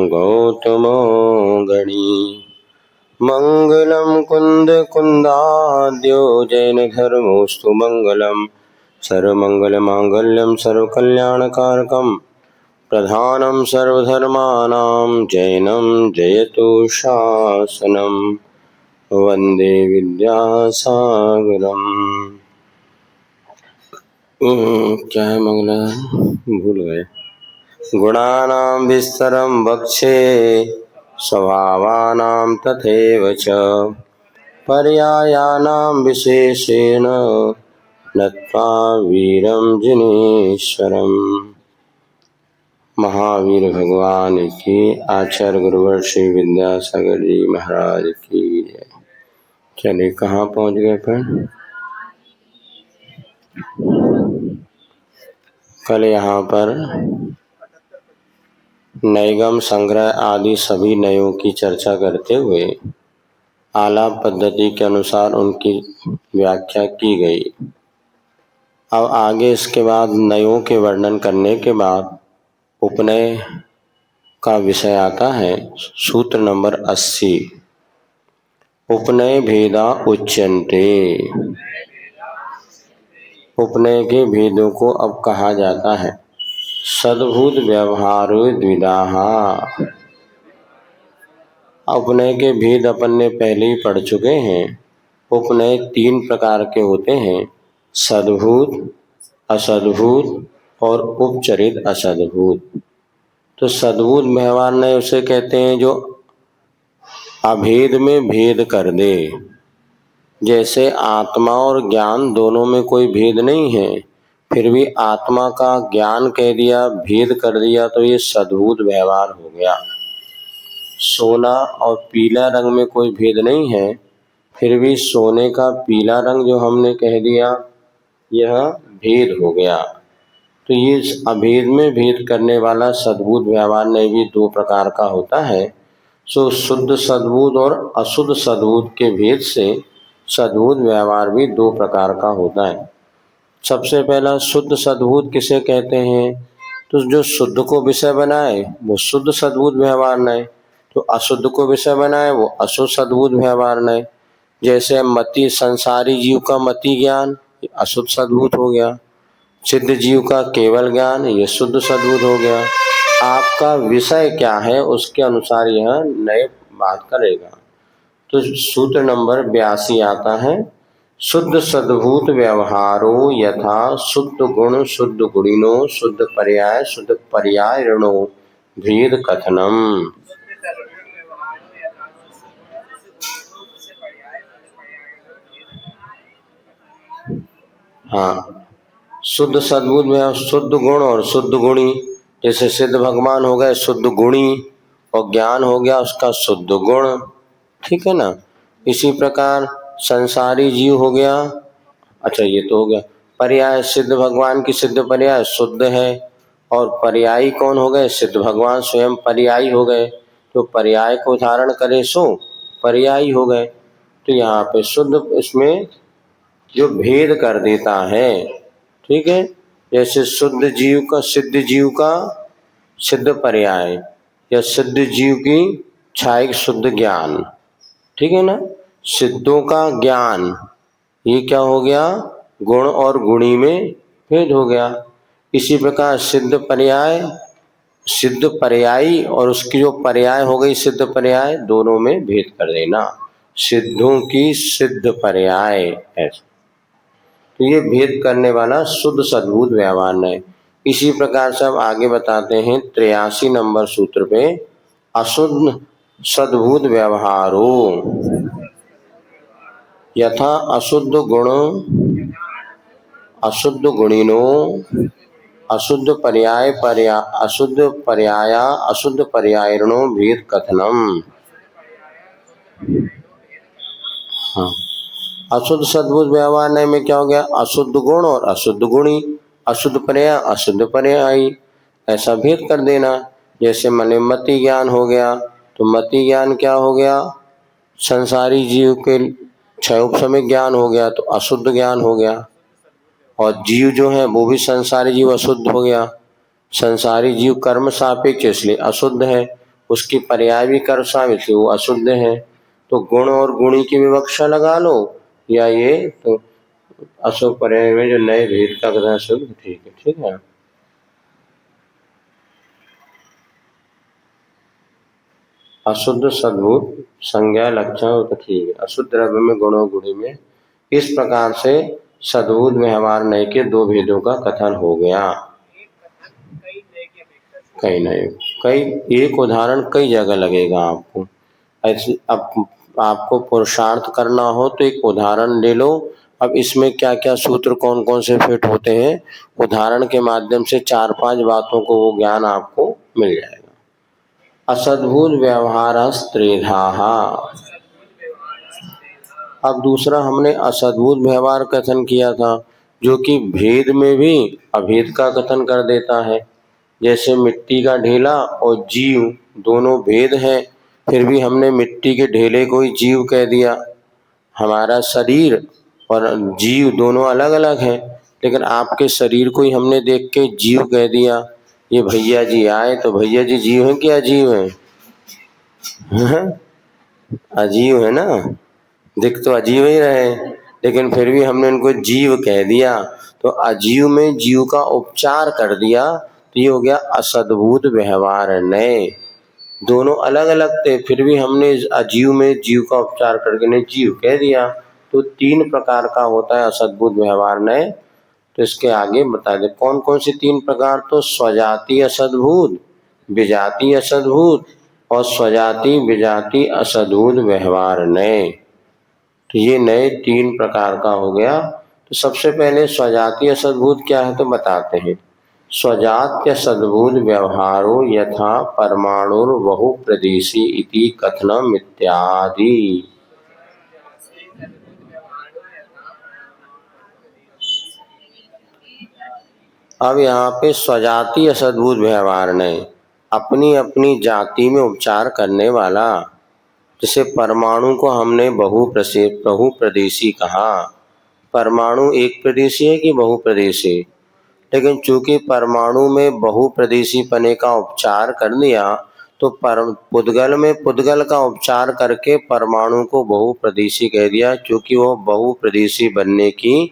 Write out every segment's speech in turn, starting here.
गौतमो गणी। मंगलम कुंद कुंदाद्यो जैन धर्मोस्तु मंगलम। सर्वमंगल मांगल्यम सर्वकल्याणकारकम। प्रधानम सर्वधर्मानां जैनम जयतु शासनम। वंदे विद्यासागरम। क्या है मंगला, भूल गए। गुणानां विस्तरं वक्षे स्वभावानां तथैव च। पर्यायानां विशेषेण नत्वा वीरं जिनेश्वरम्। महावीर भगवान की, आचार्य गुरुवर श्री विद्यासागर जी महाराज की जय। चलिए कहाँ पहुँच गए फिर। कल यहाँ पर नैगम संग्रह आदि सभी नयों की चर्चा करते हुए आलाप पद्धति के अनुसार उनकी व्याख्या की गई। अब आगे इसके बाद नयों के वर्णन करने के बाद उपनय का विषय आता है। सूत्र नंबर 80। उपनय भेदा उच्यन्ते। उपनय के भेदों को अब कहा जाता है। सद्भूत व्यवहारो द्विधाः। उपनय के भेद अपन ने पहले ही पढ़ चुके हैं। उपनय 3 प्रकार के होते हैं, सद्भूत, असद्भूत और उपचरित असद्भूत। तो सद्भूत व्यवहार नय उसे कहते हैं जो अभेद में भेद कर दे। जैसे आत्मा और ज्ञान दोनों में कोई भेद नहीं है, फिर भी आत्मा का ज्ञान कह दिया, भेद कर दिया, तो ये सद्भूत व्यवहार हो गया। सोना और पीला रंग में कोई भेद नहीं है, फिर भी सोने का पीला रंग जो हमने कह दिया, यह भेद हो गया। तो ये अभेद में भेद करने वाला सद्भूत व्यवहार नहीं भी 2 प्रकार का होता है। सो शुद्ध सद्भूत और अशुद्ध सद्भूत के भेद से सद्भूत व्यवहार भी 2 प्रकार का होता है। सबसे पहला शुद्ध सद्भूत किसे कहते हैं, तो जो शुद्ध को विषय बनाए वो शुद्ध सद्भूत व्यवहार नय, तो अशुद्ध को विषय बनाए वो अशुद्ध सद्भूत व्यवहार नय। जैसे मति, संसारी जीव का मति ज्ञान, ये अशुद्ध सद्भूत हो गया। सिद्ध जीव का केवल ज्ञान, ये शुद्ध सद्भूत हो गया। आपका विषय क्या है उसके अनुसार यह नए बात करेगा। तो सूत्र नंबर 82 आता है। शुद्ध सद्भूत व्यवहारो यथा शुद्ध गुण शुद्ध गुणिनो शुद्ध पर्यायणो भेद कथनम। हाँ, शुद्ध सद्भूत में शुद्ध गुण और शुद्ध गुणी। जैसे सिद्ध भगवान हो गए शुद्ध गुणी और ज्ञान हो गया उसका शुद्ध गुण, ठीक है ना। इसी प्रकार संसारी जीव हो गया, अच्छा ये तो हो गया। पर्याय, सिद्ध भगवान की सिद्ध पर्याय शुद्ध है, और पर्यायी कौन हो गए, सिद्ध भगवान स्वयं पर्यायी हो गए। तो पर्याय को धारण करे सो पर्यायी हो गए। तो यहाँ पे शुद्ध इसमें जो भेद कर देता है, ठीक है। जैसे शुद्ध जीव का सिद्ध पर्याय, या सिद्ध जीव की छायक शुद्ध ज्ञान, ठीक है ना। सिद्धों का ज्ञान, ये क्या हो गया, गुण और गुणी में भेद हो गया। इसी प्रकार सिद्ध पर्यायी और उसकी जो पर्याय हो गई सिद्ध पर्याय, दोनों में भेद कर देना। सिद्धों की सिद्ध पर्याय ऐसा, तो ये भेद करने वाला शुद्ध सद्भूत व्यवहार है। इसी प्रकार से अब आगे बताते हैं 83 नंबर सूत्र पे। अशुद्ध सद्भूत व्यवहारो यथा अशुद्ध गुण अशुद्ध गुणिनो अशुद्ध पर्यायणो भेद कथनम। हाँ, अशुद्ध सद्भूत व्यवहार में क्या हो गया, अशुद्ध गुण और अशुद्ध गुणी, अशुद्ध पर्याय अशुद्ध पर्यायी, ऐसा भेद कर देना। जैसे मने मति ज्ञान हो गया, तो मति ज्ञान क्या हो गया, संसारी जीव के क्षय उपशमिक ज्ञान हो गया, तो अशुद्ध ज्ञान हो गया। और जीव जो है वो भी संसारी जीव अशुद्ध हो गया। संसारी जीव कर्म सापेक्ष इसलिए अशुद्ध है, उसकी पर्याय भी कर साम, इसलिए वो अशुद्ध है। तो गुण और गुणी की विवक्षा लगा लो, या ये तो अशुभ पर्याय में जो नए भेद का कथन शुद्ध, ठीक है, ठीक है। अशुद्ध सद्भूत संज्ञा लक्षण तो ठीक है। अशुद्ध द्रव्य में गुण और गुणी में इस प्रकार से सद्भूत व्यवहार नए के दो भेदों का कथन हो गया। कई नए, कई एक उदाहरण कई जगह लगेगा आपको। ऐसे अब आपको पुरुषार्थ करना हो तो एक उदाहरण ले लो। अब इसमें क्या क्या सूत्र कौन कौन से फिट होते हैं, उदाहरण के माध्यम से 4-5 बातों को वो ज्ञान आपको मिल जाएगा। असद्भुत व्यवहार त्रेधा। अब दूसरा हमने असद्भुत व्यवहार कथन किया था, जो कि भेद में भी अभेद का कथन कर देता है। जैसे मिट्टी का ढेला और जीव दोनों भेद हैं, फिर भी हमने मिट्टी के ढेले को ही जीव कह दिया। हमारा शरीर और जीव दोनों अलग अलग हैं, लेकिन आपके शरीर को ही हमने देख के जीव कह दिया। ये भैया जी आए तो भैया जी जीव हैं कि अजीव हैं? अजीव है ना, दिख तो अजीब ही रहे, लेकिन फिर भी हमने उनको जीव कह दिया। तो अजीव में जीव का उपचार कर दिया, तो ये हो गया असद्भुत व्यवहार नए। दोनों अलग अलग थे, फिर भी हमने अजीव में जीव का उपचार करके ने जीव कह दिया। तो 3 प्रकार का होता है असद्भुत व्यवहार नए। तो इसके आगे बता दे कौन कौन से 3 प्रकार, तो स्वजाति असद्भुत, विजाति असद्भुत और स्वजाति विजाति असद्भुत व्यवहार नए। तो ये नए 3 प्रकार का हो गया। तो सबसे पहले स्वजातीय सद्भूत क्या है तो बताते हैं। स्वजात्य सद्भूत व्यवहारो यथा परमाणुर बहु प्रदेशी इति कथनम इत्यादि। अब यहाँ पे स्वजातीय सद्भूत व्यवहार ने अपनी अपनी जाति में उपचार करने वाला, जैसे परमाणु को हमने बहुप्रदेशी कहा। परमाणु एक प्रदेशी है कि बहुप्रदेशी? लेकिन चूंकि परमाणु में बहुप्रदेशी पने का उपचार कर दिया, तो पुद्गल में पुद्गल का उपचार करके परमाणु को बहुप्रदेशी कह दिया, क्योंकि वो बहुप्रदेशी बनने की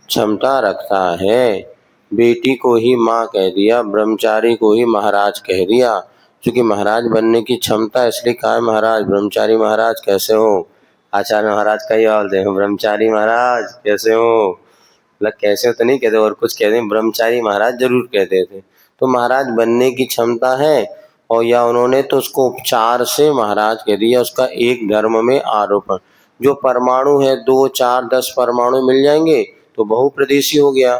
क्षमता रखता है। बेटी को ही माँ कह दिया, ब्रह्मचारी को ही महाराज कह दिया, क्योंकि महाराज बनने की क्षमता, इसलिए कहा है महाराज। ब्रह्मचारी महाराज कैसे हो? आचार्य महाराज का ही बोलते हैं, ब्रह्मचारी महाराज कैसे हो। मतलब कैसे तो नहीं कहते, और कुछ कहते हैं, ब्रह्मचारी महाराज जरूर कहते थे। तो महाराज बनने की क्षमता है, और या उन्होंने तो उसको उपचार से महाराज कह दिया। उसका एक धर्म में आरोपण, जो परमाणु है 2, 4, 10 परमाणु मिल जाएंगे तो बहुप्रदेशी हो गया।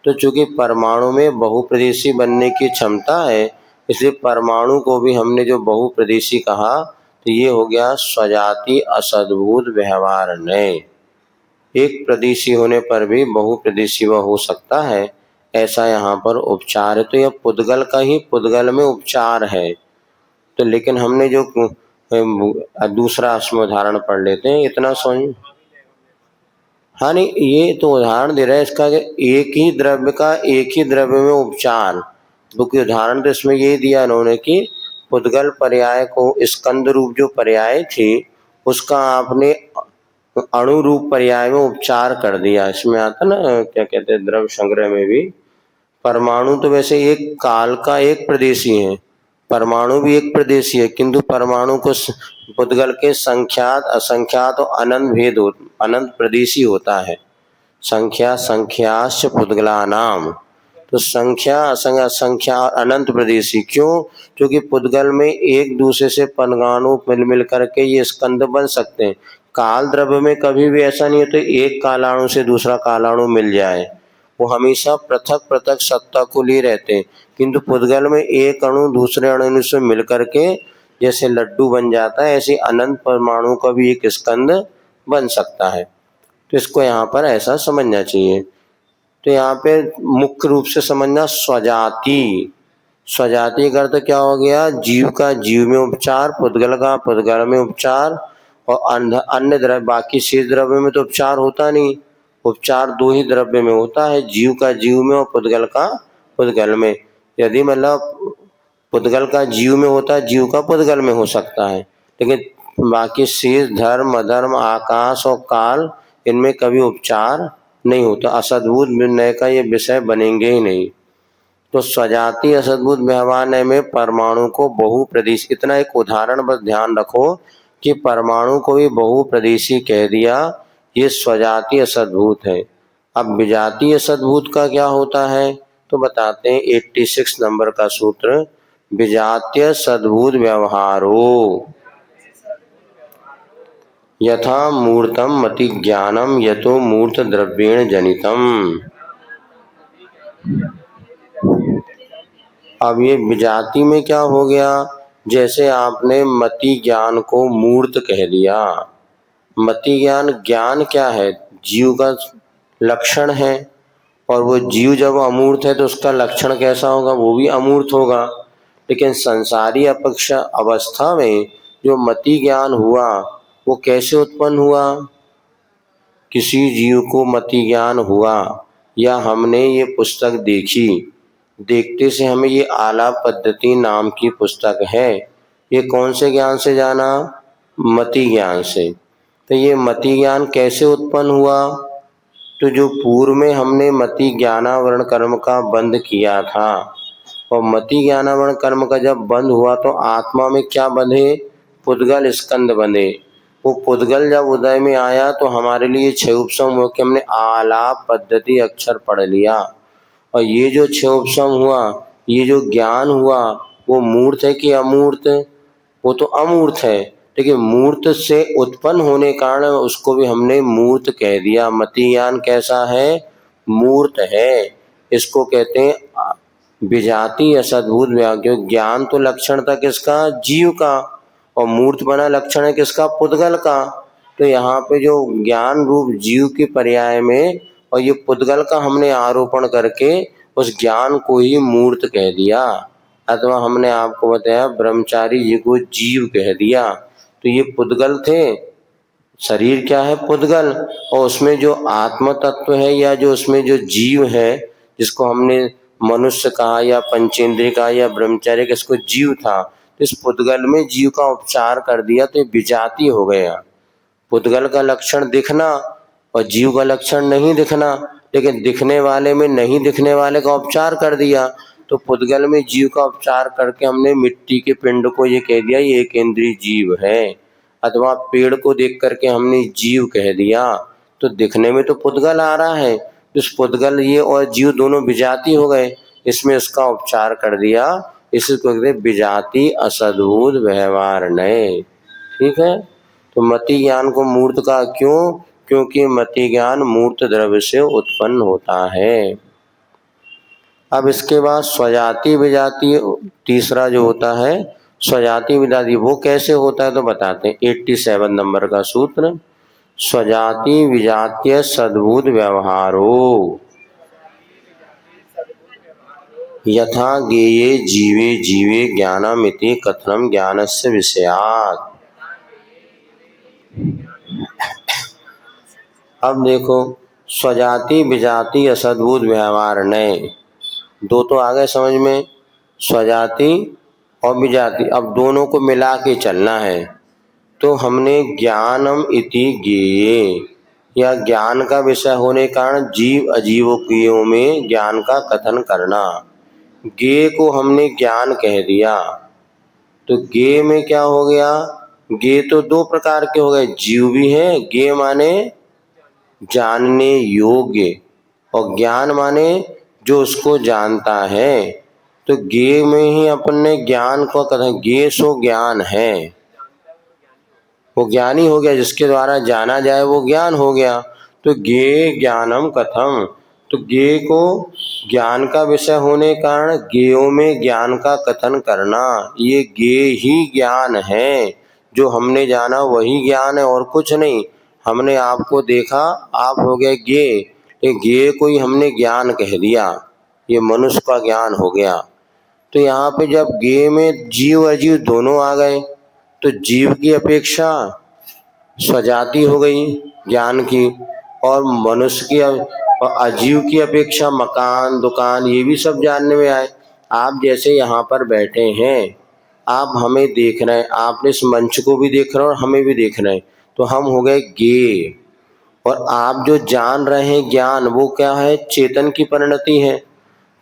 तो चूंकि परमाणु में बहुप्रदेशी बनने की क्षमता है, इसलिए परमाणु को भी हमने जो बहुप्रदेशी कहा, तो ये हो गया स्वजाति असद्भुत व्यवहार नए। एक प्रदेशी होने पर भी बहुप्रदेशी वह हो सकता है, ऐसा यहाँ पर उपचार है। तो यह पुद्गल का ही पुद्गल में उपचार है। तो लेकिन हमने जो दूसरा इसमें उदाहरण पढ़ लेते हैं, इतना समझ। हाँ नहीं, ये तो उदाहरण दे रहा है इसका कि एक ही द्रव्य का एक ही द्रव्य में उपचार। क्योंकि उदाहरण तो इसमें ये दिया इन्होंने कि पुद्गल पर्याय को स्कंद रूप जो पर्याय थी, उसका आपने अणु रूप पर्याय में उपचार कर दिया। इसमें आता ना, क्या कहते हैं, द्रव्य संग्रह में भी परमाणु तो वैसे एक काल का एक प्रदेशी है, परमाणु भी एक प्रदेशी है, किंतु परमाणु को पुद्गल के संख्यात असंख्यात और अनंत भेद अनंत प्रदेशी होता है। संख्या संख्याश्च पुद्गला नाम, तो संख्या असंख्या अनंत प्रदेशी। क्यों? क्योंकि पुद्गल में एक दूसरे से परमाणु मिल करके ये स्कंद बन सकते हैं। काल द्रव्य में कभी भी ऐसा नहीं होता एक कालाणु से दूसरा कालाणु मिल जाए, वो हमेशा पृथक पृथक सत्ता को लिए रहते हैं। किंतु पुद्गल में एक अणु दूसरे अणु से मिल करके जैसे लड्डू बन जाता है, ऐसे अनंत परमाणु का भी एक स्कंद बन सकता है। तो इसको यहाँ पर ऐसा समझना चाहिए। तो यहाँ पे मुख्य रूप से समझना स्वजाति। स्वजाति का अर्थ क्या हो गया? जीव का जीव में उपचार, पुद्गल का पुद्गल में उपचार, और अन्य द्रव्य बाकी शेष द्रव्य में तो उपचार होता नहीं। उपचार 2 ही द्रव्य में होता है, जीव का जीव में और पुद्गल का पुद्गल में। यदि मतलब पुद्गल का जीव में होता है, जीव का पुद्गल में हो सकता है, लेकिन बाकी शेष धर्म, अधर्म, आकाश और काल, इनमें कभी उपचार नहीं होता। असद्भुत निर्णय का ये विषय बनेंगे ही नहीं। तो स्वजाति असद्भुत व्यवहार में परमाणु को बहुप्रदेशी, इतना एक उदाहरण बस ध्यान रखो कि परमाणु को भी बहुप्रदेशी कह दिया, ये स्वजाति असद्भुत है। अब विजातीय असद्भुत का क्या होता है तो बताते हैं 86 नंबर का सूत्र, विजातीय सद्भुत व्यवहारो यथा मूर्तम मति ज्ञानम यतो मूर्त द्रव्येण जनितम। अब ये विजाति में क्या हो गया, जैसे आपने मति ज्ञान को मूर्त कह दिया। मति ज्ञान, ज्ञान क्या है, जीव का लक्षण है, और वो जीव जब अमूर्त है तो उसका लक्षण कैसा होगा, वो भी अमूर्त होगा। लेकिन संसारी अपक्ष अवस्था में जो मति ज्ञान हुआ वो कैसे उत्पन्न हुआ, किसी जीव को मति ज्ञान हुआ या हमने ये पुस्तक देखी, देखते से हमें ये आलाप पद्धति नाम की पुस्तक है, ये कौन से ज्ञान से जाना, मति ज्ञान से। तो ये मति ज्ञान कैसे उत्पन्न हुआ, तो जो पूर्व में हमने मति ज्ञानावरण कर्म का बंध किया था, और मति ज्ञानावरण कर्म का जब बंध हुआ तो आत्मा में क्या बंधे, पुद्गल स्कंद बंधे। वो पुद्गल जब उदय में आया तो हमारे लिए छह उपसम हुआ कि हमने आलाप पद्धति अक्षर पढ़ लिया, और ये जो छह उपसम हुआ, ये जो ज्ञान हुआ, वो मूर्त है कि अमूर्त, वो तो अमूर्त है, लेकिन मूर्त से उत्पन्न होने कारण उसको भी हमने मूर्त कह दिया। मति ज्ञान कैसा है, मूर्त है, इसको कहते हैं विजाति असद्भुत व्यवहार। ज्ञान तो लक्षण था किसका, जीव का, और मूर्त बना लक्षण है किसका, पुद्गल का। तो यहाँ पे जो ज्ञान रूप जीव के पर्याय में और ये पुद्गल का हमने आरोपण करके उस ज्ञान को ही मूर्त कह दिया, अथवा हमने आपको बताया ब्रह्मचारी जी को जीव कह दिया। तो ये पुद्गल थे, शरीर क्या है, पुद्गल, और उसमें जो आत्म तत्व है या जो उसमें जो जीव है, जिसको हमने मनुष्य कहा या पंचेंद्रिय कहा या ब्रह्मचारी, किसको जीव था, तो इस पुद्गल में जीव का उपचार कर दिया तो विजाति हो गया। पुद्गल का लक्षण दिखना और जीव का लक्षण नहीं दिखना, लेकिन दिखने वाले में नहीं दिखने वाले का उपचार कर दिया। तो पुद्गल में जीव का उपचार करके हमने मिट्टी के पिंड को ये कह दिया ये एक इंद्रिय जीव है, अथवा पेड़ को देख करके हमने जीव कह दिया, तो दिखने में तो पुद्गल आ रहा है, इस पुद्गल ये और जीव दोनों विजाति हो गए, इसमें इसका उपचार कर दिया, इसी को कहते विजाति असद्भुत व्यवहार नए। ठीक है, तो मति ज्ञान को मूर्त का क्यों, क्योंकि मति ज्ञान मूर्त द्रव्य से उत्पन्न होता है। अब इसके बाद स्वजाति विजाति तीसरा जो होता है, स्वजाति विजाति वो कैसे होता है तो बताते हैं 87 नंबर का सूत्र, स्वजाति विजातीय सद्भुत व्यवहारो यथा ज्ञेये जीवे जीवे ज्ञानमिति कथनम ज्ञानस्य विषयात्। अब देखो, स्वजाति विजाति असद्भुत व्यवहार नए, दो तो आ गए समझ में, स्वजाति और विजाति, अब दोनों को मिला के चलना है। तो हमने ज्ञानम इति ज्ञेये, या ज्ञान का विषय होने कारण जीव अजीवों में ज्ञान का कथन करना, ज्ञेय को हमने ज्ञान कह दिया, तो ज्ञेय में क्या हो गया, ज्ञेय तो दो प्रकार के हो गए, जीव भी है, ज्ञेय माने जानने योग्य, और ज्ञान माने जो उसको जानता है। तो ज्ञेय में ही अपन ने ज्ञान को कथन, ज्ञेय सो ज्ञान है, वो ज्ञानी हो गया, जिसके द्वारा जाना जाए वो ज्ञान हो गया। तो ज्ञेय ज्ञानम कथम, तो ज्ञेय को ज्ञान का विषय होने कारण ज्ञेयों में ज्ञान का कथन करना, ये ज्ञेय ही ज्ञान है, जो हमने जाना वही ज्ञान है और कुछ नहीं। हमने आपको देखा, आप हो गए ज्ञेय, ज्ञेय को ही हमने ज्ञान कह दिया, ये मनुष्य का ज्ञान हो गया। तो यहाँ पे जब ज्ञेय में जीव अजीव दोनों आ गए, तो जीव की अपेक्षा स्वजाति हो गई ज्ञान की, और मनुष्य की और अजीव की अपेक्षा मकान दुकान ये भी सब जानने में आए। आप जैसे यहाँ पर बैठे हैं, आप हमें देख रहे हैं, आपने इस मंच को भी देख रहे हैं और हमें भी देख रहे हैं, तो हम हो गए गे। और आप जो जान रहे हैं ज्ञान, वो क्या है? चेतन की परिणति है।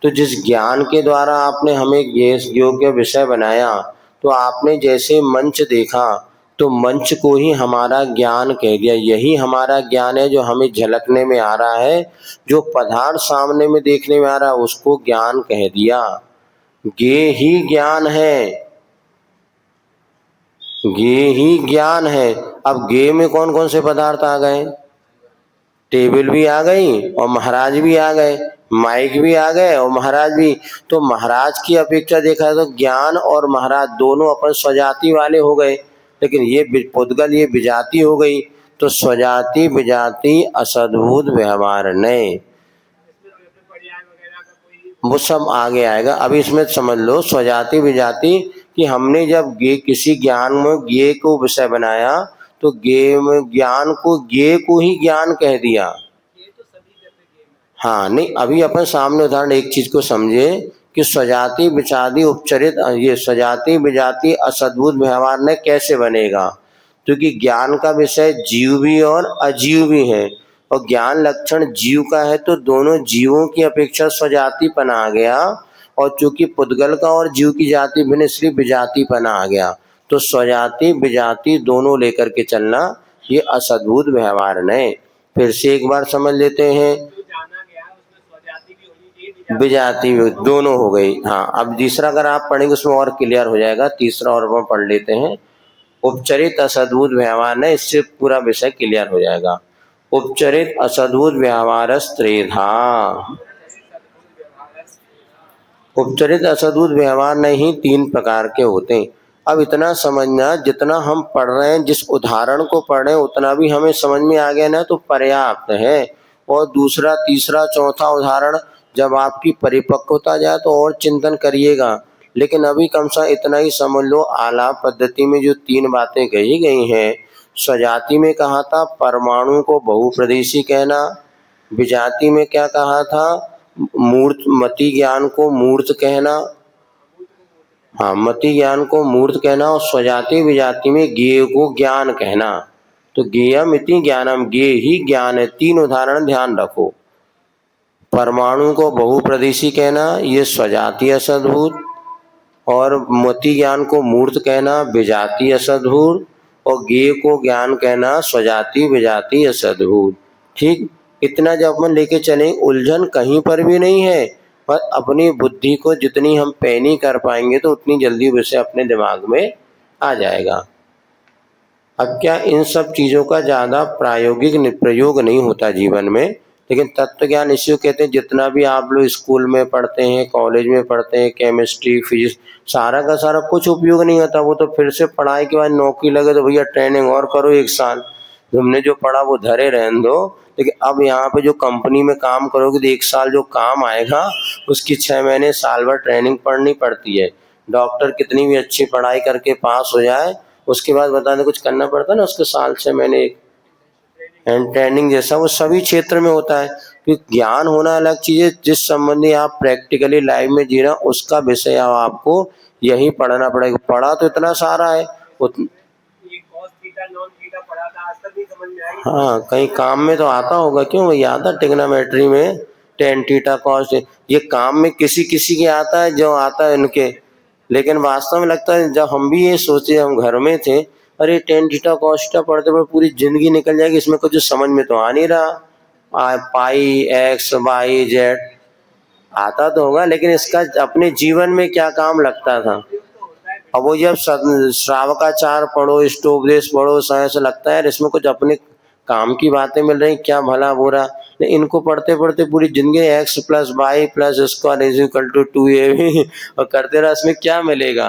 तो जिस ज्ञान के द्वारा आपने हमें ये योग्य विषय बनाया, तो आपने जैसे मंच देखा तो मंच को ही हमारा ज्ञान कह दिया। यही हमारा ज्ञान है जो हमें झलकने में आ रहा है। जो पदार्थ सामने में देखने में आ रहा है उसको ज्ञान कह दिया। ये ही ज्ञान है, ये ही ज्ञान है। अब गे में कौन कौन से पदार्थ आ गए? टेबल भी आ गई और महाराज भी आ गए, माइक भी आ गए और महाराज भी। तो महाराज की अपेक्षा देखा तो ज्ञान और महाराज दोनों अपन स्वजाति वाले हो गए, लेकिन ये पुद्गल ये विजाति हो गई। तो स्वजाति विजाति असद्भुत व्यवहार नए, वो सब आगे आएगा। अभी इसमें समझ लो स्वजाति विजाति कि हमने जब गे किसी ज्ञान में गे को विषय बनाया, तो गे में ज्ञान को गे को ही ज्ञान कह दिया। हाँ नहीं, अभी अपन सामने उदाहरण एक चीज को समझे कि स्वजाति विजाति उपचरित, ये स्वजाति विजाति असद्भुत व्यवहार ने कैसे बनेगा? क्योंकि ज्ञान का विषय जीव भी और अजीव भी है, और ज्ञान लक्षण जीव का है, तो दोनों जीवों की अपेक्षा स्वजातिपन आ गया। और चूंकि पुद्गल का और जीव की जाति भिन्न, इसलिए विजातिपन आ गया। तो स्वजाति विजाति दोनों लेकर के चलना, ये असद्भुत व्यवहार ने। फिर से एक बार समझ लेते हैं, विजाति दोनों हो गई। हाँ, अब तीसरा अगर आप पढ़ेंगे उसमें और क्लियर हो जाएगा। तीसरा और हम पढ़ लेते हैं, उपचरित असद्भुत व्यवहार ने, इससे पूरा विषय क्लियर हो जाएगा। उपचरित असद्भुत व्यवहार त्रेधा, उपचरित असद्भुत व्यवहार ने ही 3 प्रकार के होते हैं। अब इतना समझना, जितना हम पढ़ रहे हैं, जिस उदाहरण को पढ़ रहे हैं उतना भी हमें समझ में आ गया ना, तो पर्याप्त है। और दूसरा तीसरा चौथा उदाहरण जब आपकी परिपक्वता जाए तो और चिंतन करिएगा, लेकिन अभी कम से इतना ही समझ लो। आलाप पद्धति में जो 3 बातें कही गई हैं, स्वजाति में कहा था परमाणु को बहुप्रदेशी कहना, विजाति में क्या कहा था? मूर्त मति ज्ञान को मूर्त कहना, हाँ मति ज्ञान को मूर्त कहना, और स्वजाति विजाति में ज्ञेय को ज्ञान कहना। तो ज्ञेयम इति ज्ञानम, ज्ञेय ही ज्ञान है। 3 उदाहरण ध्यान रखो। परमाणु को बहुप्रदेशी कहना, ये स्वजाति असद्भुत, और मति ज्ञान को मूर्त कहना विजाति असद्भुत, और ज्ञेय को ज्ञान कहना स्वजाति विजाति असद्भुत। ठीक, इतना जब अपन लेके चलें, उलझन कहीं पर भी नहीं है। पर अपनी बुद्धि को जितनी हम पैनी कर पाएंगे तो उतनी जल्दी विषय अपने दिमाग में आ जाएगा। अब क्या इन सब चीज़ों का ज़्यादा प्रायोगिक प्रयोग नहीं होता जीवन में, लेकिन तत्व ज्ञान इसी को कहते हैं। जितना भी आप लोग स्कूल में पढ़ते हैं, कॉलेज में पढ़ते हैं, केमिस्ट्री फिजिक्स, सारा का सारा कुछ उपयोग नहीं होता। वो तो फिर से पढ़ाई के बाद नौकरी लगे तो भैया ट्रेनिंग और करो 1 साल, तुमने जो पढ़ा वो धरे रहने दो। लेकिन अब यहाँ पे जो कंपनी में काम करोगे तो 1 साल जो काम आएगा उसकी 6 महीने साल भर ट्रेनिंग पढ़नी पड़ती है। डॉक्टर कितनी भी अच्छी पढ़ाई करके पास हो जाए, उसके बाद बता दें कुछ करना पड़ता है ना, उसके साल 6 महीने एंड ट्रेनिंग जैसा वो सभी क्षेत्र में होता है। क्योंकि ज्ञान होना अलग चीज़ है, जिस संबंधी आप प्रैक्टिकली लाइफ में जी रहे हैं उसका विषय आपको यही पढ़ना पड़ेगा। पढ़ा तो इतना सारा है, हाँ कहीं काम में तो आता होगा, क्यों भैया आता ट्रिग्नोमेट्री में टेन थीटा कॉस, ये काम में किसी किसी के आता है जो आता है इनके। लेकिन वास्तव में लगता है जब हम भी ये सोचे, हम घर में थे, अरे टेन थीटा कॉस थीटा पढ़ते पढ़ते पूरी जिंदगी निकल जाएगी, इसमें कुछ समझ में तो आ नहीं रहा। पाई एक्स वाई जेड आता तो होगा, लेकिन इसका अपने जीवन में क्या काम लगता था। अब वो जब श्रावकाचार पढ़ो, स्टोपदेश पढ़ो, ऐसा लगता है इसमें कुछ अपने काम की बातें मिल रही, क्या भला बुरा। इनको पढ़ते पढ़ते पूरी जिंदगी X plus Y plus square is equal to 2ab और करते रहा, इसमें क्या मिलेगा।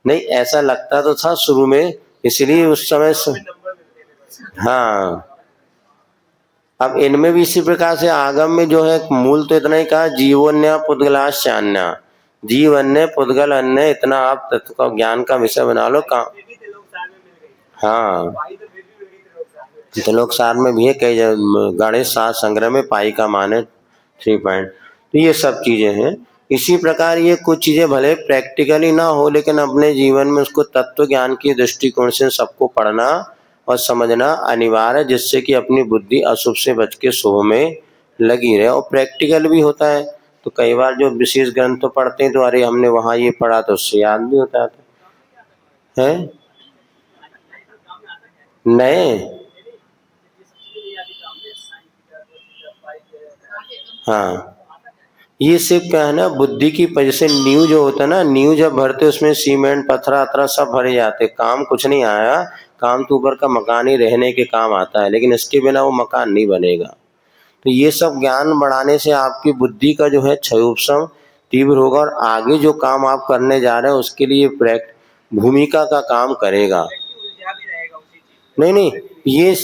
नहीं, ऐसा लगता तो था शुरू में, इसलिए उस समय हाँ। अब इनमें भी इसी प्रकार से आगम में जो है मूल तो इतना ही कहा, जीवोन्य पुद्गलाश्चान्य, जीव अन्य पुद्गल अन्य, इतना आप तत्व का ज्ञान का विषय बना लो। काम हाँ, त्रिलोकसार में भी है, कई गणेश शास्त्र संग्रह में पाई का मान है 3 पॉइंट। तो ये सब चीजें हैं। इसी प्रकार ये कुछ चीजें भले प्रैक्टिकली ना हो, लेकिन अपने जीवन में उसको तत्व ज्ञान के दृष्टिकोण से सबको पढ़ना और समझना अनिवार्य है, जिससे कि अपनी बुद्धि अशुभ से बच के शुभ में लगी रहे। और प्रैक्टिकल भी होता है। तो कई बार जो विशेष ग्रंथ तो पढ़ते हैं तो अरे हमने वहां ये पढ़ा तो उससे याद भी होता है। नए हाँ, ये सिर्फ क्या है ना, बुद्धि की वजह से नींव जो होता है ना, नींव जब भरते उसमें सीमेंट पत्थर अतरा सब भरे जाते, काम कुछ नहीं आया। काम तो ऊपर का मकान ही रहने के काम आता है, लेकिन इसके बिना वो मकान नहीं बनेगा। तो ये सब ज्ञान बढ़ाने से आपकी बुद्धि का जो है क्षयोपशम तीव्र होगा और आगे जो काम आप करने जा रहे हैं उसके लिए भूमिका का काम करेगा। नहीं नहीं, ये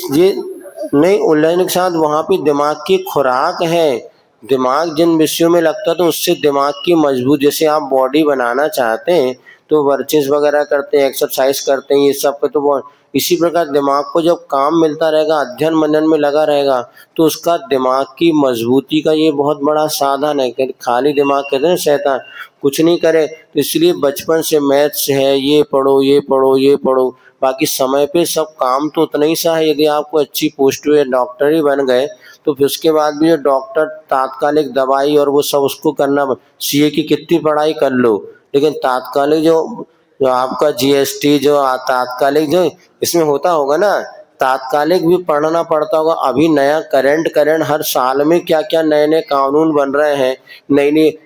नहीं, उलझन के साथ वहाँ पे दिमाग की खुराक है। दिमाग जिन विषयों में लगता है तो उससे दिमाग की मजबूत, जैसे आप बॉडी बनाना चाहते हैं तो वर्जिश वगैरह करते हैं, एक्सरसाइज करते हैं, ये सब पे तो इसी प्रकार दिमाग को जब काम मिलता रहेगा, अध्ययन मनन में लगा रहेगा, तो उसका दिमाग की मजबूती का ये बहुत बड़ा साधन है। खाली दिमाग कहते हैं शैतान, कुछ नहीं करे। तो इसलिए बचपन से मैथ्स है, ये पढ़ो ये पढ़ो ये पढ़ो, बाकी समय पे सब काम तो उतना ही सा है। यदि आपको अच्छी पोस्ट हुई, डॉक्टर ही बन गए, तो फिर उसके बाद भी जो डॉक्टर तात्कालिक दवाई और वो सब उसको करना, सीए की कितनी पढ़ाई कर लो, लेकिन तात्कालिक जो आपका जीएसटी जो तात्कालिक जो इसमें होता होगा ना, तात्कालिक भी पढ़ना पड़ता होगा। अभी नया करंट हर साल में क्या क्या नए नए कानून बन रहे हैं, नई नई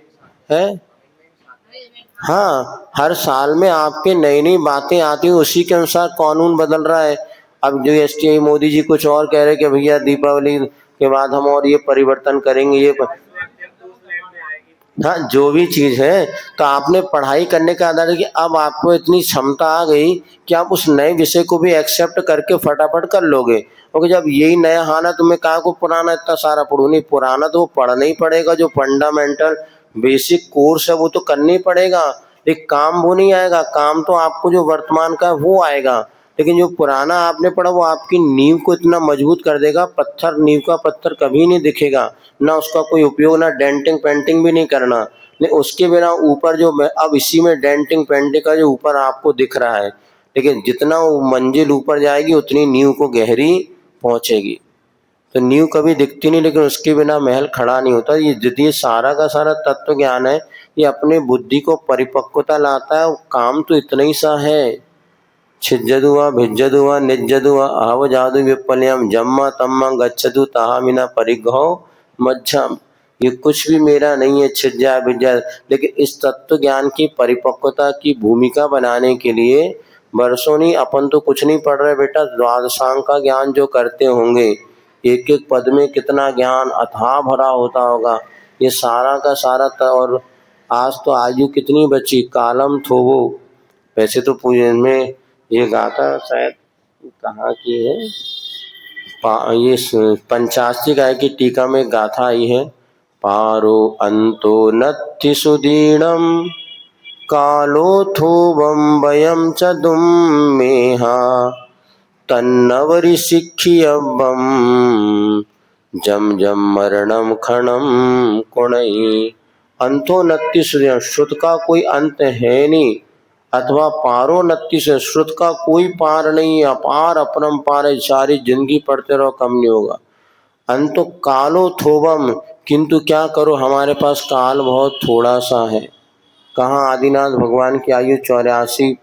है। हाँ, हर साल में आपके नई नई बातें आती हैं, उसी के अनुसार कानून बदल रहा है। अब जो एसटीआई मोदी जी कुछ और कह रहे कि भैया दीपावली के बाद हम और ये परिवर्तन करेंगे, हाँ जो भी चीज है। तो आपने पढ़ाई करने का आधार है कि अब आपको इतनी क्षमता आ गई कि आप उस नए विषय को भी एक्सेप्ट करके फटाफट कर लोगे। क्योंकि जब यही नया हाल है, तुम्हें कहा को पुराना इतना सारा पढ़ो, नहीं पुराना तो पढ़ना ही पड़ेगा। जो फंडामेंटल बेसिक कोर्स है वो तो करना ही पड़ेगा। एक काम वो नहीं आएगा, काम तो आपको जो वर्तमान का वो आएगा, लेकिन जो पुराना आपने पढ़ा वो आपकी नींव को इतना मजबूत कर देगा, पत्थर नींव का पत्थर कभी नहीं दिखेगा, ना उसका कोई उपयोग, ना डेंटिंग पेंटिंग भी नहीं करना। नहीं उसके बिना ऊपर जो अब इसी में डेंटिंग पेंटिंग का जो ऊपर आपको दिख रहा है, लेकिन जितना वो मंजिल ऊपर जाएगी उतनी नींव को गहरी पहुंचेगी। तो नींव कभी दिखती नहीं, लेकिन उसके बिना महल खड़ा नहीं होता। ये सारा का सारा तत्व ज्ञान है, ये अपने बुद्धि को परिपक्वता लाता है। काम तो इतना ही सा है, छिज्जदुआ भिज्जदुआ निज्जदुआ आवजादु विपल्यम जम्मा तम्मा गच्छदु ताहामिना परिघौ मज्जम। ये कुछ भी मेरा नहीं है, छिज्जा भिज्जा। लेकिन इस तत्व ज्ञान की परिपक्वता की भूमिका बनाने के लिए वर्षों नहीं, अपन तो कुछ नहीं पढ़ रहे बेटा। द्वादशांग का ज्ञान जो करते होंगे, एक एक पद में कितना ज्ञान अथाह भरा होता होगा, ये सारा का सारा और आज तो आयु कितनी बची, कालम थोवो। वैसे तो पूजन में ये गाथा शायद कहाँ की है, ये पंचाशी गाय की टीका में गाथा आई है। पारो अंतो नत्थि सुदीर्णम कालोथोबम वयम च दुम्मेहा तन्नवरि शिक्षियब्बम जम जम मरणम खणम कुणई। अंतो नत्थि सुदीर्णम, श्रुत का कोई अंत है नहीं, अथवा पारोन्नति से श्रुत का कोई पार नहीं, अपार अपरंपार है, सारी जिंदगी पढ़ते रहो कम नहीं होगा। अंतो कालो थोबम, किंतु क्या करो हमारे पास काल बहुत थोड़ा सा है। कहाँ आदिनाथ भगवान की आयु 84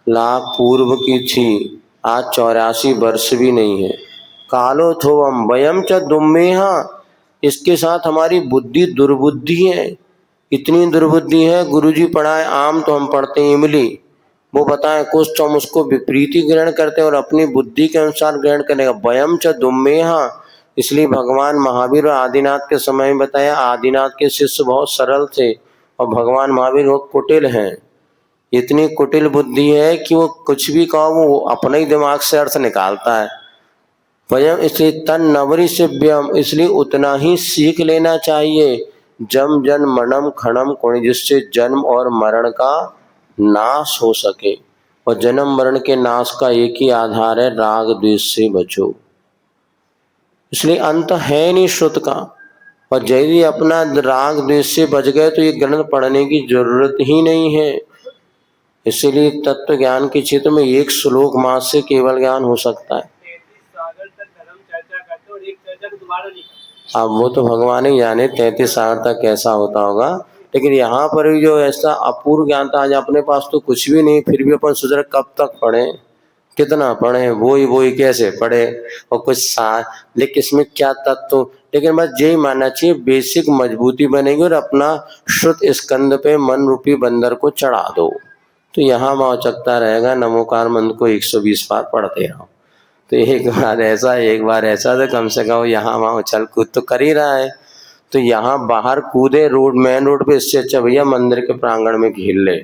लाख पूर्व की थी, आज 84 वर्ष भी नहीं है। कालो थोबम वयम च दुम्मेहा, इसके साथ हमारी बुद्धि दुर्बुद्धि है। इतनी दुर्बुद्धि है, गुरुजी पढ़ाए आम तो हम पढ़ते हैं इमली, वो बताएं कुछ तो हम उसको विपरीत ग्रहण करते हैं और अपनी बुद्धि के अनुसार ग्रहण करेगा। वयम च दुम्मेहा, इसलिए भगवान महावीर और आदिनाथ के समय में बताया, आदिनाथ के शिष्य बहुत सरल थे और भगवान महावीर बहुत कुटिल हैं। इतनी कुटिल बुद्धि है कि वो कुछ भी कहो वो अपने ही दिमाग से अर्थ निकालता है। वयम इसलिए तन नवरी से व्यम, इसलिए उतना ही सीख लेना चाहिए। जम जन मरणम खणम कोण, जिससे जन्म और मरण का नाश हो सके। और जन्म मरण के नाश का एक ही आधार है, राग द्वेष से बचो। इसलिए अंत है नहीं श्रुत का। और यदि अपना राग द्वेष से बच गए तो ये ग्रंथ पढ़ने की जरूरत ही नहीं है। इसीलिए तत्व ज्ञान के क्षेत्र में एक श्लोक मात्र से केवल ज्ञान हो सकता है। अब वो तो भगवान ही जाने 33 सागर तक कैसा होता होगा, लेकिन यहाँ पर भी जो ऐसा अपूर्व ज्ञान था, आज अपने पास तो कुछ भी नहीं, फिर भी अपन सोच रहे कब तक पढ़े, कितना पढ़े, वो ही कैसे पढ़े और कुछ लेकिन इसमें क्या तत्व, लेकिन बस यही मानना चाहिए बेसिक मजबूती बनेगी और अपना श्रुत स्कंद पे मन रूपी बंदर को चढ़ा दो तो यहाँ मावचकता रहेगा। नमोकार मंत्र को 120 बार पढ़ते रहो। तो एक बार ऐसा तो कम से कम यहाँ वहाँ उछल कूद तो कर ही रहा है। तो यहाँ बाहर कूदे रोड, मेन रोड पे, इससे अच्छा भैया मंदिर के प्रांगण में खेल ले।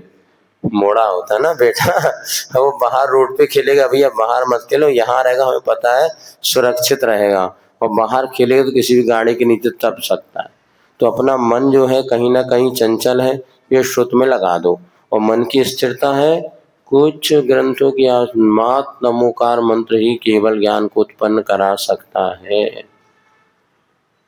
मोड़ा होता ना बेटा, वो बाहर रोड पे खेलेगा, भैया बाहर मत खेलो, यहाँ रहेगा, हमें पता है सुरक्षित रहेगा, और बाहर खेलेगा तो किसी भी गाड़ी के नीचे दब सकता है। तो अपना मन जो है कहीं ना कहीं चंचल है, ये श्रुत में लगा दो, और मन की स्थिरता है कुछ ग्रंथों की मात्र नमोकार मंत्र ही केवल ज्ञान को उत्पन्न करा सकता है।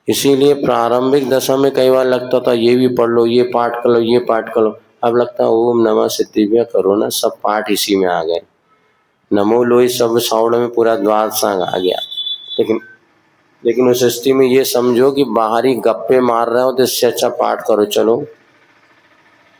इसीलिए प्रारंभिक दशा में कई बार लगता था ये भी पढ़ लो, ये पाठ कर लो, ये पाठ कर लो, अब लगता है ओम नमः सिद्धिव्य करो ना, सब पाठ इसी में आ गए। नमो लोई सब साउंड में पूरा द्वार सांग आ गया। लेकिन उस स्थिति में ये समझो कि बाहरी गप्पे मार रहे हो तो इससे अच्छा पाठ करो। चलो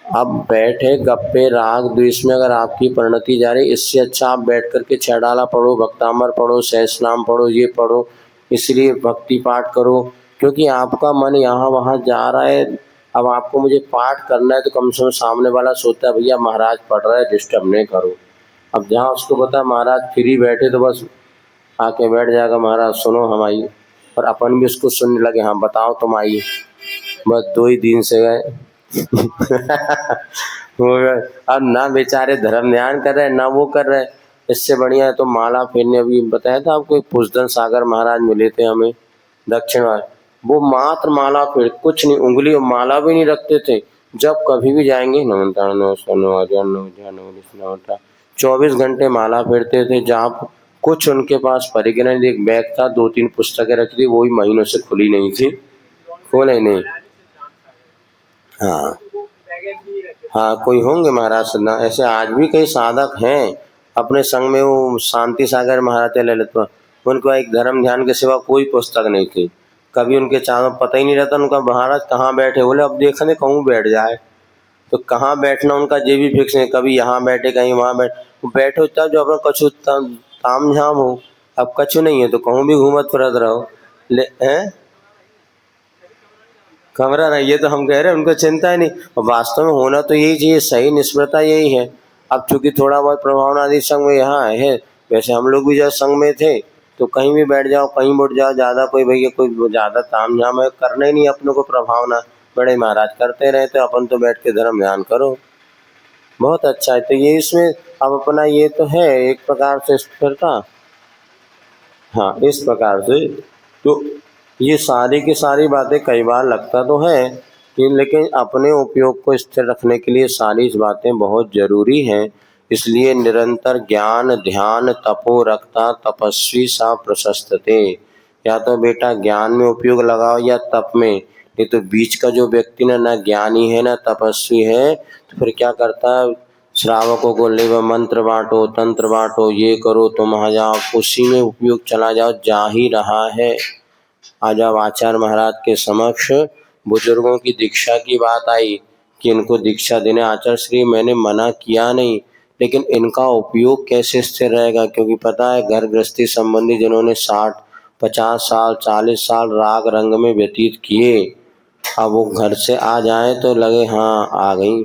अब बैठे गप्पे राग द्वेष में अगर आपकी परिणति जा रही, इससे अच्छा आप बैठ करके छेड़ाला पढ़ो, भक्तामर पढ़ो, सहस्रनाम पढ़ो, ये पढ़ो, इसलिए भक्ति पाठ करो, क्योंकि आपका मन यहाँ वहाँ जा रहा है। अब आपको मुझे पाठ करना है तो कम से कम सामने वाला सोचता है भैया महाराज पढ़ रहा है, डिस्टर्ब नहीं करो। अब जहाँ उसको पता महाराज फ्री बैठे तो बस आके बैठ जाएगा, महाराज सुनो हम आइए, और अपन भी उसको सुनने लगे, हाँ बताओ तुम आइए, बस 2 ही दिन से गए। अब ना बेचारे धर्म ध्यान कर रहे ना वो कर रहे। इससे बढ़िया है तो माला फेरने, अभी बताया था आपको, पुष्पन सागर महाराज मिले थे हमें दक्षिण में, वो मात्र माला फेर, कुछ नहीं, उंगली और माला भी नहीं रखते थे। जब कभी भी जाएंगे 24 घंटे माला फेरते थे। जहाँ कुछ उनके पास परिग्रह, एक बैग था, 2-3 पुस्तकें रखी थी, वो भी महीनों से खुली नहीं थी, खोले नहीं। हाँ कोई होंगे महाराज ना, ऐसे आज भी कई साधक हैं अपने संग में। वो शांति सागर महाराज ललित, उनको एक धर्म ध्यान के सिवा कोई पुस्तक नहीं थी, कभी उनके चारों पता ही नहीं रहता उनका महाराज कहाँ बैठे। बोले अब देखने कहूँ बैठ जाए, तो कहाँ बैठना उनका ये भी फिक्स नहीं, कभी यहाँ बैठे कहीं वहाँ बैठो तब जो अपना कछु ताम झाम हो। अब कछु नहीं है तो कहूँ भी घूमत फिरत रहो, हैं कमरा नहीं, ये तो हम कह रहे हैं उनको चिंता ही नहीं। और वास्तव में होना तो यही चाहिए, सही निष्प्रता यही है। अब चूंकि थोड़ा बहुत प्रभावना आदि संघ में यहाँ है, वैसे हम लोग भी जब संघ में थे तो कहीं भी बैठ जाओ, कहीं बैठ जाओ, ज़्यादा कोई भैया कोई ज़्यादा ताम झाम है करना ही नहीं अपनों को, प्रभावना बड़े महाराज करते रहे, तो अपन तो बैठ के धर्म ध्यान करो, बहुत अच्छा है। तो ये इसमें अब अपना ये तो है एक प्रकार से स्थिरता। हाँ इस प्रकार से तो ये सारी की सारी बातें कई बार लगता तो है कि, लेकिन अपने उपयोग को स्थिर रखने के लिए सारी बातें बहुत जरूरी हैं। इसलिए निरंतर ज्ञान ध्यान तपो रखता तपस्वी सा प्रशस्तते। या तो बेटा ज्ञान में उपयोग लगाओ या तप में। नहीं तो बीच का जो व्यक्ति ना ज्ञानी है ना तपस्वी है, तो फिर क्या करता है, श्रावकों को ले मंत्र बांटो, तंत्र बांटो, ये करो, तुम आ जाओ, उसी में उपयोग चला जाओ, जा ही रहा है। आज अब आचार्य महाराज के समक्ष बुजुर्गों की दीक्षा की बात आई कि इनको दीक्षा देने, आचार्य श्री मैंने मना किया नहीं, लेकिन इनका उपयोग कैसे स्थिर रहेगा, क्योंकि पता है घर गृहस्थी संबंधी जिन्होंने 60-50 साल 40 साल राग रंग में व्यतीत किए, अब वो घर से आ जाए तो लगे हाँ आ गई,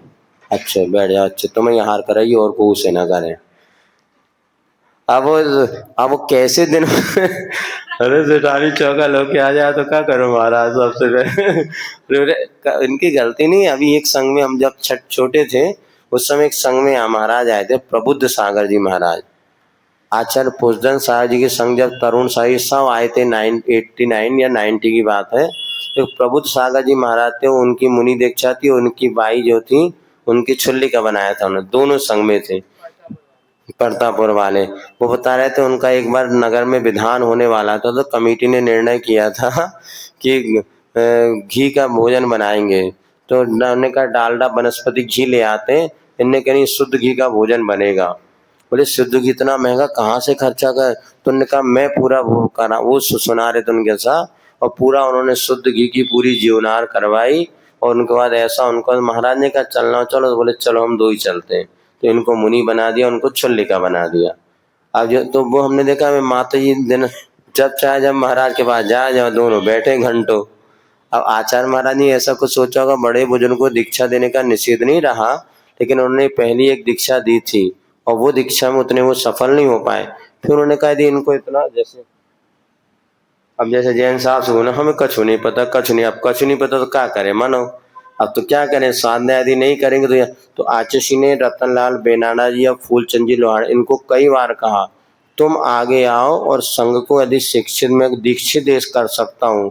अच्छे बैठ जाओ, अच्छे तुम्हें हार कराइए और को उसे ना करें। अब कैसे दिन अरे सेठानी चौका लोग आ जाए तो क्या करो महाराज, सबसे इनकी गलती नहीं। अभी एक संघ में हम जब छोटे थे उस समय एक संघ में महाराज आए थे, प्रबुद्ध सागर जी महाराज, आचार्य पुष्पन सागर जी के संघ जब तरुण साहिब सब आए थे 89 या 90 की बात है, तो प्रबुद्ध सागर जी महाराज थे, उनकी मुनि दीक्षा थी, उनकी बाई जो थी उनकी छुल्ली का बनाया था, उन्होंने दोनों संघ में थे प्रतापुर वाले। वो बता रहे थे उनका एक बार नगर में विधान होने वाला था, तो कमेटी ने निर्णय किया था कि घी का भोजन बनाएंगे। तो उन्होंने कहा डालडा वनस्पति घी ले आते हैं, इनने कहीं शुद्ध घी का भोजन बनेगा। बोले शुद्ध घी इतना महंगा कहाँ से खर्चा कर? तो उन्होंने कहा मैं पूरा वो करा, वो सुना रहे थे उनके साथ, और पूरा उन्होंने शुद्ध घी की पूरी जीवनार करवाई। और उनके बाद ऐसा उनको महाराज ने कहा चलना चलो, तो बोले चलो हम दो ही चलते हैं। तो इनको मुनि बना दिया, उनको चुल्लिका बना दिया। अब जो तो वो हमने देखा मैं माता जी दिन जब चाहे जब महाराज के पास जाए, जब दोनों बैठे घंटों। अब आचार्य महाराज ने ऐसा कुछ सोचा होगा, बड़े बुजुर्ग को दीक्षा देने का निषेध नहीं रहा, लेकिन उन्होंने पहली एक दीक्षा दी थी और वो दीक्षा में उतने वो सफल नहीं हो पाए। फिर उन्होंने कहा यदि इनको इतना जैसे अब जैसे जैन साहब से बोला हमें कछु नहीं पता, कछु नहीं, अब कछु नहीं पता तो क्या करें मानो। अब तो क्या करें, साधना यदि नहीं करेंगे तो आचार्य ने रतनलाल बेनाना जी या फूलचंद जी लोहार इनको कई बार कहा तुम आगे आओ और संघ को यदि शिक्षित में दीक्षित देश कर सकता हूँ,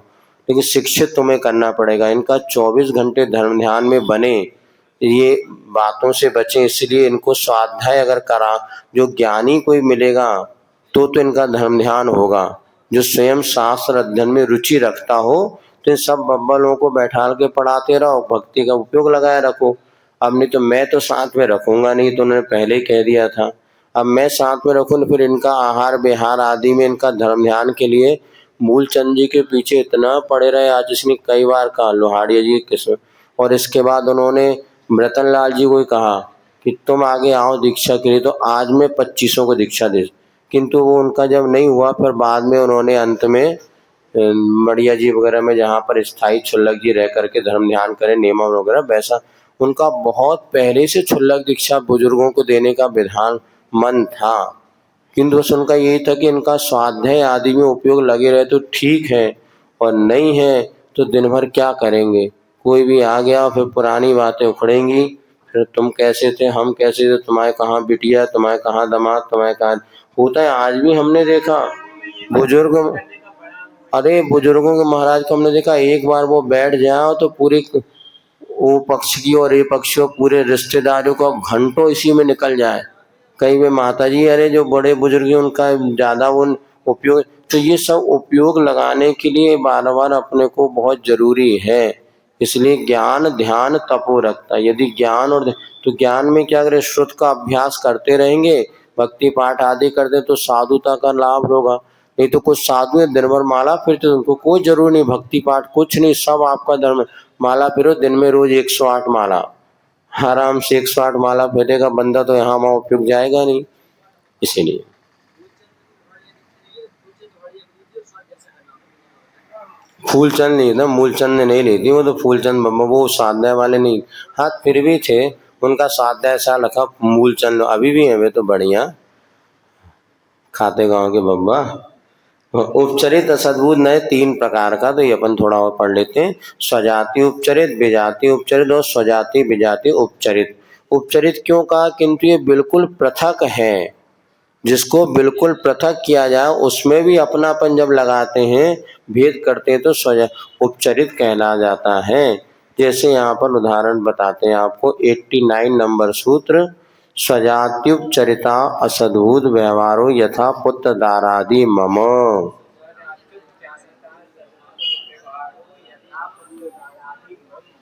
लेकिन शिक्षित तुम्हें करना पड़ेगा। इनका 24 घंटे धर्म ध्यान में बने, ये बातों से बचे, इसलिए इनको स्वाध्याय अगर करा, जो ज्ञानी कोई मिलेगा तो इनका धर्म ध्यान होगा। जो स्वयं शास्त्र अध्ययन में रुचि रखता हो तो इन सब बब्बलों को बैठाल के पढ़ाते रहो, भक्ति का उपयोग लगाए रखो। अब नहीं तो मैं तो साथ में रखूंगा नहीं, तो उन्होंने पहले ही कह दिया था। अब मैं साथ में रखूँ फिर इनका आहार विहार आदि में इनका धर्म ध्यान के लिए मूलचंद जी के पीछे इतना पड़े रहे। आज इसने कई बार कहा लोहाड़िया जी किस्म, और इसके बाद उन्होंने रतनलाल जी को ही कहा कि तुम आगे आओ दीक्षा के लिए, तो आज मैं 2500 को दीक्षा दे, किंतु वो उनका जब नहीं हुआ फिर बाद में उन्होंने अंत में मड़िया जी वगैरह में जहाँ पर स्थायी छुल्लक जी रह करके धर्म ध्यान करें नियम वगैरह, वैसा उनका बहुत पहले से छुल्लक दीक्षा बुजुर्गों को देने का विधान मन था। किंतु बस उनका यही था कि इनका स्वाध्याय आदि में उपयोग लगे रहे तो ठीक है, और नहीं है तो दिन भर क्या करेंगे। कोई भी आ गया फिर पुरानी बातें उखड़ेंगी, फिर तुम कैसे थे, हम कैसे थे, तुम्हारे कहाँ बिटिया, तुम्हारे कहाँ दामाद, तुम्हारे कहाँ। होता है आज भी हमने देखा बुजुर्ग, अरे बुजुर्गों के महाराज को हमने देखा एक बार वो बैठ जाओ तो पूरे वो पक्ष की और ये पक्ष को पूरे रिश्तेदारों को घंटों इसी में निकल जाए। कई में माता जी अरे जो बड़े बुजुर्ग हैं उनका ज़्यादा वो उपयोग, तो ये सब उपयोग लगाने के लिए बार बार अपने को बहुत जरूरी है। इसलिए ज्ञान ध्यान तपो रखता है। यदि ज्ञान और तो ज्ञान में क्या करें, श्रुत का अभ्यास करते रहेंगे, भक्ति पाठ आदि करते तो साधुता का लाभ होगा। नहीं तो कुछ साधु है दिन भर माला फिरते, उनको कोई जरूर नहीं भक्ति पाठ कुछ नहीं, सब आपका धर्म माला फिरो दिन में रोज 108 माला, आराम से 108 माला फेरेगा बंदा तो यहाँ वहाँ उपयोग जाएगा नहीं। इसीलिए फूलचंद नहीं था, मूलचंद ने नहीं ली थी, वो तो फूलचंद बाबा वो साध्या वाले नहीं। हाँ फिर भी थे, उनका साध्या ऐसा लखा मूलचंद अभी भी है, वे तो बढ़िया खाते गांव के बब्बा। उपचरित असद्भुत नए 3 प्रकार का, तो ये अपन थोड़ा और पढ़ लेते हैं। स्वजाति उपचरित, विजाति उपचरित और स्वजाति विजाति उपचरित। उपचरित क्यों कहा, किंतु ये बिल्कुल पृथक है। जिसको बिल्कुल पृथक किया जाए उसमें भी अपनापन जब लगाते हैं, भेद करते हैं, तो स्वजा उपचरित कहला जाता है। जैसे यहाँ पर उदाहरण बताते हैं आपको 89 नंबर सूत्र, स्वजात्युपचरिता असद्भुत व्यवहारो यथा पुत्र दारादि मम।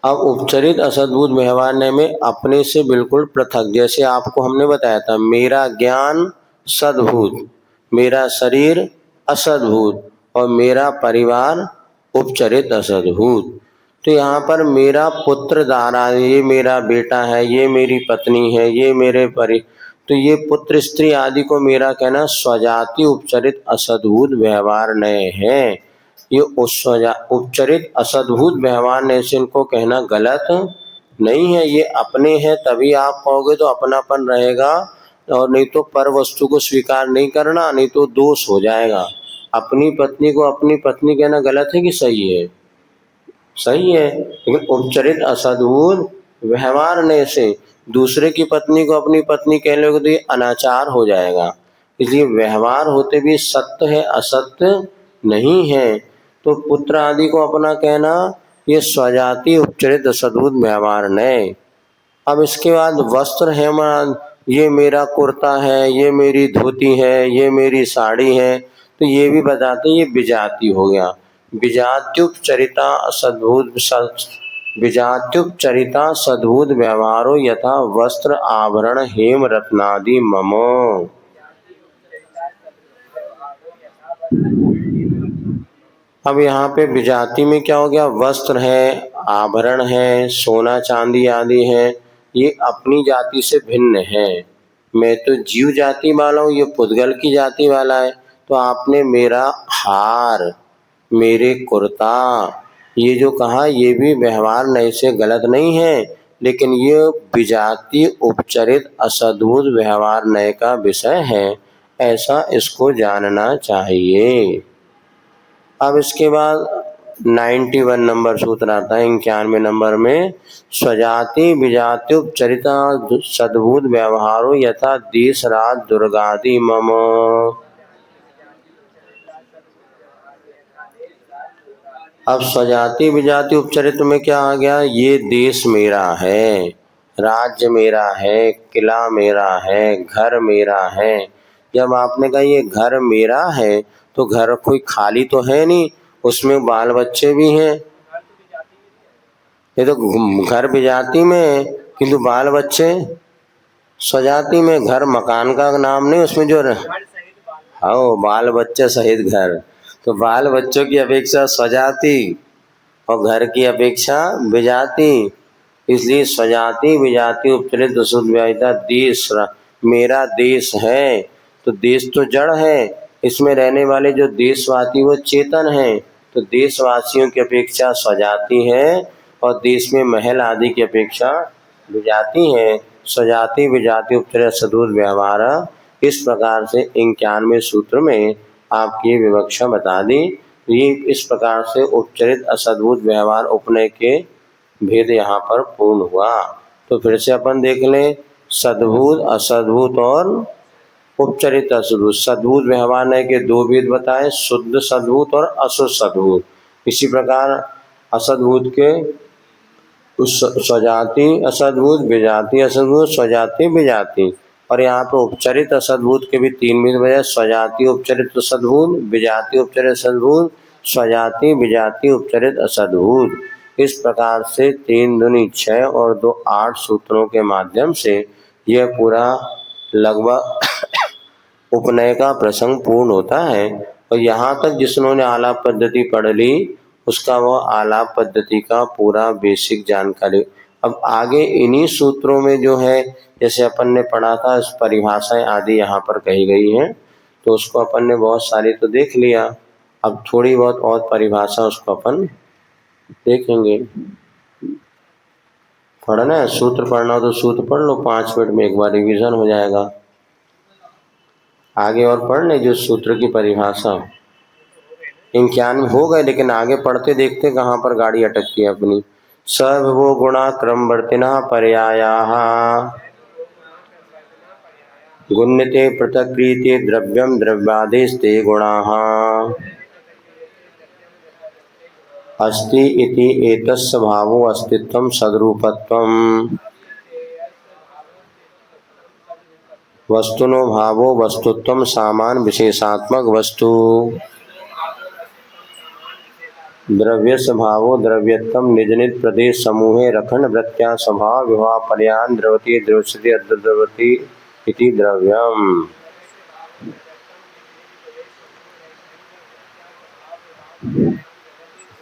अब उपचरित असद्भुत व्यवहार में अपने से बिल्कुल पृथक, जैसे आपको हमने बताया था मेरा ज्ञान सद्भुत, मेरा शरीर असद्भुत और मेरा परिवार उपचरित असद्भुत। तो यहाँ पर मेरा पुत्र दारा, ये मेरा बेटा है, ये मेरी पत्नी है, ये मेरे तो ये पुत्र स्त्री आदि को मेरा कहना स्वजाति उपचरित असद्भुत व्यवहार नए है। ये उपचरित असद्भुत व्यवहार ने से इनको कहना गलत नहीं है। ये अपने हैं तभी आप पाओगे तो अपनापन रहेगा, और नहीं तो पर वस्तु को स्वीकार नहीं करना, नहीं तो दोष हो जाएगा। अपनी पत्नी को अपनी पत्नी कहना गलत है कि सही है? सही है, लेकिन उपचरित असद्भुत व्यवहार ने से दूसरे की पत्नी को अपनी पत्नी कह लोगे तो ये अनाचार हो जाएगा। इसलिए व्यवहार होते भी सत्य है, असत्य नहीं है। तो पुत्र आदि को अपना कहना ये स्वजाति उपचरित असद्भुत व्यवहार ने। अब इसके बाद वस्त्र है, ये मेरा कुर्ता है, ये मेरी धोती है, ये मेरी साड़ी है, तो ये भी बताते ये विजाति हो गया। विजात्युपचरिता सद्भूत व्यवहारो यथा वस्त्र आभरण हेम रत्नादि मम। अब यहाँ पे विजाति में क्या हो गया, वस्त्र है, आभरण है, सोना चांदी आदि है, ये अपनी जाति से भिन्न है। मैं तो जीव जाति वाला हूँ, ये पुद्गल की जाति वाला है। तो आपने मेरा हार, मेरे कुर्ता, ये जो कहा ये भी व्यवहार नए से गलत नहीं है, लेकिन ये विजाति उपचरित असद्भुत व्यवहार नए का विषय है, ऐसा इसको जानना चाहिए। अब इसके बाद 91 नंबर सूत्र आता है 91 नंबर में, स्वजाति विजात्युपचरिता सद्भूत व्यवहारो यथा देश राज दुर्गादि मम। अब स्वजाति विजाति उपचरित में क्या आ गया, ये देश मेरा है, राज्य मेरा है, किला मेरा है, घर मेरा है। जब आपने कहा ये घर मेरा है तो घर कोई खाली तो है नहीं, उसमें बाल बच्चे भी हैं। ये तो घर विजाति में है किंतु बाल बच्चे स्वजाति में। घर मकान का नाम नहीं, उसमें जो हाँ बाल बच्चे सहित घर, तो बाल बच्चों की अपेक्षा स्वजाति और घर की अपेक्षा विजाति, इसलिए स्वजाति विजाति उपचरित शुद्ध व्यवहारिता देश मेरा देश है। तो देश तो जड़ है, इसमें रहने वाले जो देशवासी वो चेतन है, तो देशवासियों की अपेक्षा स्वजाति है और देश में महल आदि की अपेक्षा विजाति है। स्वजाति विजाति उपचरित सद्भुत व्यवहार, इस प्रकार से 91वें सूत्र में आपकी विवक्षा बता दी। ये इस प्रकार से उपचरित असद्भुत व्यवहार उपनय के भेद यहाँ पर पूर्ण हुआ। तो फिर से अपन देख लें, सद्भुत असद्भुत और उपचरित असद्भुत। सद्भुत व्यवहार नय के दो भेद बताए, शुद्ध सद्भुत और अशुद्ध सद्भुत। इसी प्रकार असद्भुत के स्वजाति असद्भुत, विजाति असद्भुत, स्वजाति विजाति। और यहाँ पे उपचरित असद्भुत के भी 3 भेद बताए, स्वजाति उपचरित सद्भुत, विजाति उपचरित सद्भुत, स्वजाति विजाति उपचरित असद्भुत। इस प्रकार से 3 दूनी 6 और 2 8 सूत्रों के माध्यम से यह पूरा लगभग उपनय का प्रसंग पूर्ण होता है। और यहाँ तक जिसने आलाप पद्धति पढ़ ली उसका वह आलाप पद्धति का पूरा बेसिक जानकारी। अब आगे इन्हीं सूत्रों में जो है, जैसे अपन ने पढ़ा था परिभाषाएं आदि यहाँ पर कही गई हैं, तो उसको अपन ने बहुत सारी तो देख लिया। अब थोड़ी बहुत और परिभाषा उसको अपन देखेंगे। पढ़ना है, सूत्र पढ़ना हो तो सूत्र पढ़ लो, 5 मिनट में एक बार रिवीजन हो जाएगा। आगे और पढ़ लें जो सूत्र की परिभाषा 91 हो गए, लेकिन आगे पढ़ते देखते कहाँ पर गाड़ी अटकती है अपनी। सर्वो गुणा क्रमवर्तिनः पर्यायाः गुण्यते पृथक्क्रियते द्रव्यं द्रव्यादेस्ते गुणाः अस्ति इति एतस्य भावो अस्तित्वं सद्रूपत्वम् वस्तुनो भावो वस्तुत्वं सामान विशेषात्मक वस्तु द्रव्य स्वभावो द्रव्यत्वम निज निज प्रदेश समूहे रखन वृत्त्या स्वभाव विवाह पर्यान द्रवती द्रवती अद्रवती इति द्रव्यम।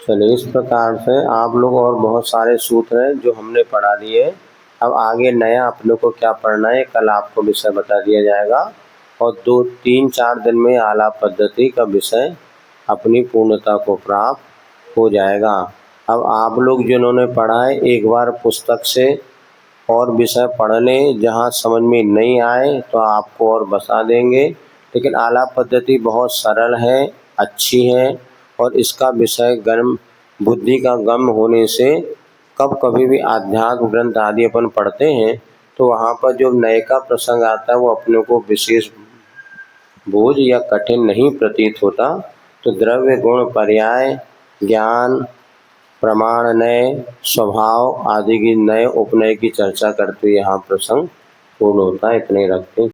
चलिए, इस प्रकार से आप लोग और बहुत सारे सूत्र हैं जो हमने पढ़ा दिए। अब आगे नया आप लोग को क्या पढ़ना है, कल आपको विषय बता दिया जाएगा और 2 3 4 दिन में आलाप पद्धति का विषय अपनी पूर्णता को प्राप्त हो जाएगा। अब आप लोग जिन्होंने पढ़ा है एक बार पुस्तक से और विषय पढ़ लें, जहाँ समझ में नहीं आए तो आपको और बता देंगे। लेकिन आलाप पद्धति बहुत सरल है, अच्छी है और इसका विषय गर्म बुद्धि का गम होने से कभी भी आध्यात्म ग्रंथ आदि अपन पढ़ते हैं तो वहाँ पर जो नए का प्रसंग आता है वो अपने को विशेष बोझ या कठिन नहीं प्रतीत होता। तो द्रव्य गुण पर्याय ज्ञान प्रमाण नय स्वभाव आदि की नए उपनय की चर्चा करते हुए यहाँ प्रसंग पूर्ण होता है। इतने रखते हैं।